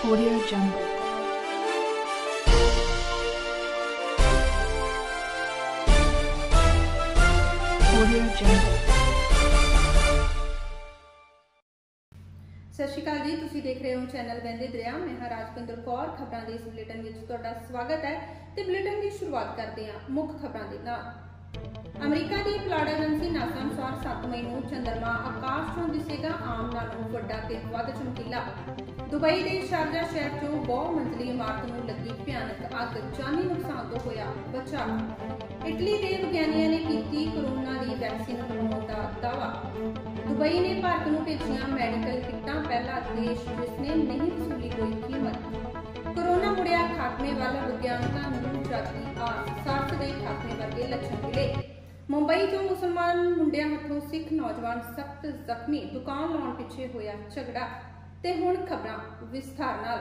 Audio Jungle। Audio Jungle। सत श्री अकाल जी, तुसीं देख रहे हो चैनल वहंदे दरिया। मैं हां राजपिंदर कौर। खबरां दे इस बुलेटिन विच तुहाडा स्वागत है ते बुलेटिन की शुरुआत करते हैं मुख्य खबरां दे नाल। अमरीका की पुलाड़ एजेंसी नासा अनुसार 7 मई को चंद्रमा आकाश चों दिसेगा आम नालों वड्डा ते वध चमकीला। दुबई के शारजा शहर चों बहु मंजिली इमारत नूं लगी भयानक अग, जानी नुकसान तो होया बचाव। इटली के विग्यानियों ने की कोरोना की वैक्सीन बनाने का दावा। दुबई ने भारत नूं भेजियां मैडिकल किटां, पहला देश जिसने नहीं वसूली कोई कीमत। कोरोना मुड़िया खात्मे वाल, विज्ञानकां नूं जाती आस, सार्स दे खात्मे वर्गे लक्षण मिले। मुंबई चों मुसलमान मुंडियां हथों सिख नौजवान सख्त जख्मी, दुकान लाउण पिछे होया झगड़ा। ते हुण खबरां विस्तार नाल।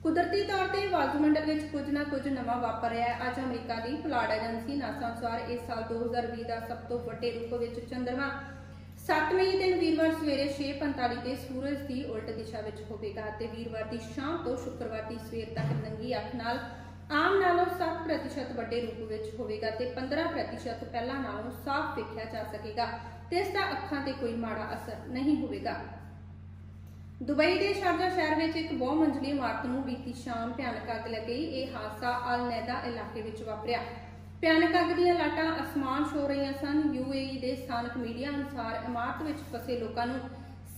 कुदरती तौर पर वायुमंडल में कुछ ना कुछ नवा वापर रहा है। अज अमरीका की पुलाड़ एजेंसी नासा अनुसार इस साल 2020 का सब तो वड्डे रूप में चंद्रमा 7 मई दिन वीरवार सवेरे 6:45 ते सूरज की उल्ट दिशा में होगा ते वीरवार की शाम तो शुक्रवार की सवेर तक नंगी अख नाल आम नालों 7% वड्डे रूप में होगा ते 15% पहला नालों साफ वेख्या जा सकेगा ते इसका अखां ते कोई माड़ा असर नहीं होगा। दुबई के शारजा शहर में एक बहु मंजिली इमारत नूं बीती शाम भयानक अग लग गई। यह हादसा अल नैदा इलाके में वापरिया। भयानक अग दीयां लाटां आसमान छो रही सन। यूएई के स्थानक मीडिया अनुसार इमारत में फसे लोगों नूं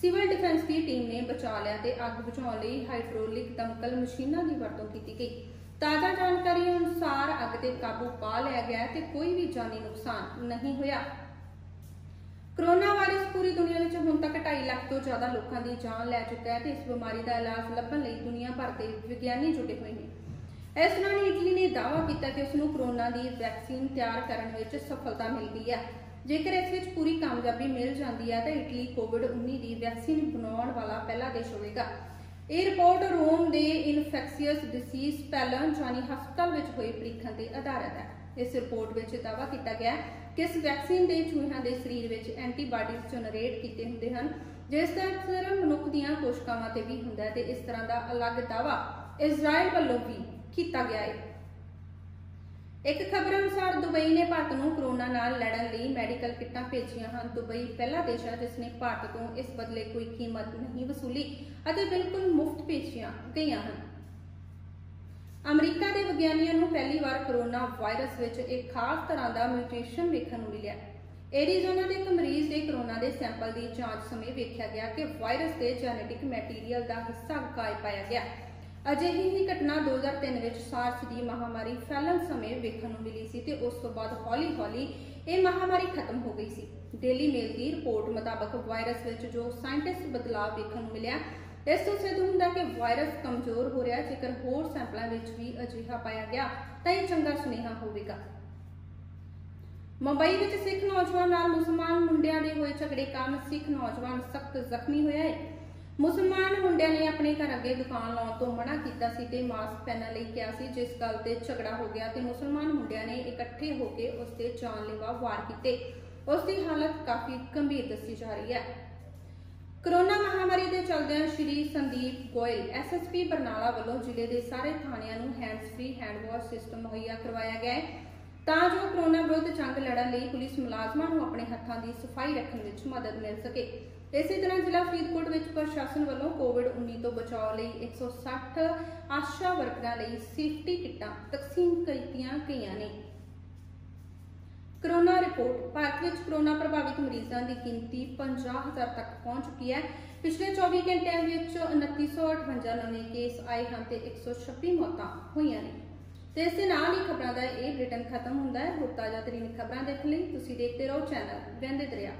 सिविल डिफेंस की टीम ने बचा लिया ते अग बुझाउण लई हाइड्रोलिक दमकल मशीनां की वरतों की गई। ताज़ा जानकारी अनुसार अग ते काबू पा लिया गया ते कोई भी जानी नुकसान नहीं होया। कोरोना वायरस पूरी दुनिया में हुण तक 2.5 लाख तो ज्यादा लोगों की जान लै चुका है ते इस बीमारी का इलाज लभण लई दुनिया भर के विज्ञानी जुटे हुए हैं। इस दौरान इटली ने दावा किया कि उसनूं कोरोना की वैक्सीन तैयार करने में सफलता मिल गई है। जेकर इस विच पूरी कामयाबी मिल जाती है तो इटली कोविड-19 की वैक्सीन बनाने वाला पहला देश होगा। यह रिपोर्ट रोम के इनफैक्शियस डिसीज पैलन जानी हस्पताल में हुए परीक्षण से आधारित है। इस रिपोर्ट में दावा किया गया कि इस वैक्सीन के चूहियां के शरीर में एंटीबॉडीज जनरेट किए होंगे हैं, जिसका असर मनुख दीयां कोशिकावां ते भी हुंदा है। इस तरह का अलग दावा इजराइल वालों भी किया गया है। एक खबर अनुसार दुबई ने भारत को कोरोना नाल लड़न लई मैडिकल किटां भेजियां हैं। दुबई पहला देश है जिसने भारत को इस बदले कोई कीमत नहीं वसूली और बिल्कुल मुफ्त भेजियां गई हैं। अमरीका के विज्ञानियों को पहली बार कोरोना वायरस विच एक खास तरह का म्यूटेशन देखने को मिला। एरीजोना के एक मरीज के कोरोना के सैंपल की जांच समय वेख्या गया कि वायरस के जेनेटिक मैटीरियल का हिस्सा गायब पाया गया। अजिही ही घटना 2003 में सार्स की महामारी फैलन समय वेखण नूं मिली सी ते उस तो बाद हौली हौली ये महामारी खत्म हो गई सी। डेली मेल की रिपोर्ट मुताबक वायरस विच जो साइंटिस्ट बदलाव वेखण नूं मिलिया, इस तो सिद्ध होंदा कि वायरस कमजोर हो रहा। जेकर होर सैंपलों में भी अजिहा पाया गया तो यह चंगा सुनेहा होगा। मुंबई में सिख नौजवान नाल मुसलमान मुंडियां दे होए झगड़े कारण सिख नौजवान सख्त जख्मी होया है। मुसलमान मुंडिया ने अपने घर अगे दुकान लाने तो मना किया सी ते मास्क पहनने लई कहा सी, जिस गल ते झगड़ा हो गया ते मुसलमान मुंडिया ने इकट्ठे होकर उसते जानलेवा वार किए। उसकी हालत काफी गंभीर दसी जा रही है। कोरोना महामारी के चलदे श्री संदीप गोयल SSP बरनाला वालों जिले के सारे थानियां नूं hands free hand wash system मुहैया करवाया गया है तां जो कोरोना विरुद्ध जंग लड़न लई पुलिस मुलाजमां नूं अपने हत्थां की सफाई रखने में मदद मिल सके। इसी तरह जिला फरीदकोट में प्रशासन वालों कोविड-19 तो बचाव लई 160 आशा वर्करां लई सेफ्टी किटां तकसीम कीतियां गईयां ने। Corona report. भारत में कोरोना प्रभावित मरीजों की गिनती 50,000 तक पहुंच चुकी है। पिछले 24 घंटों में 2958 नवे केस आए हैं तो 126 मौतां हुई ने। तो इस नाल ही खबरों का यह बुलेटिन खत्म होता है। होर ताज़ा तरीन खबरां देखने तुसीं देखते रहो चैनल वहंदे दरिया।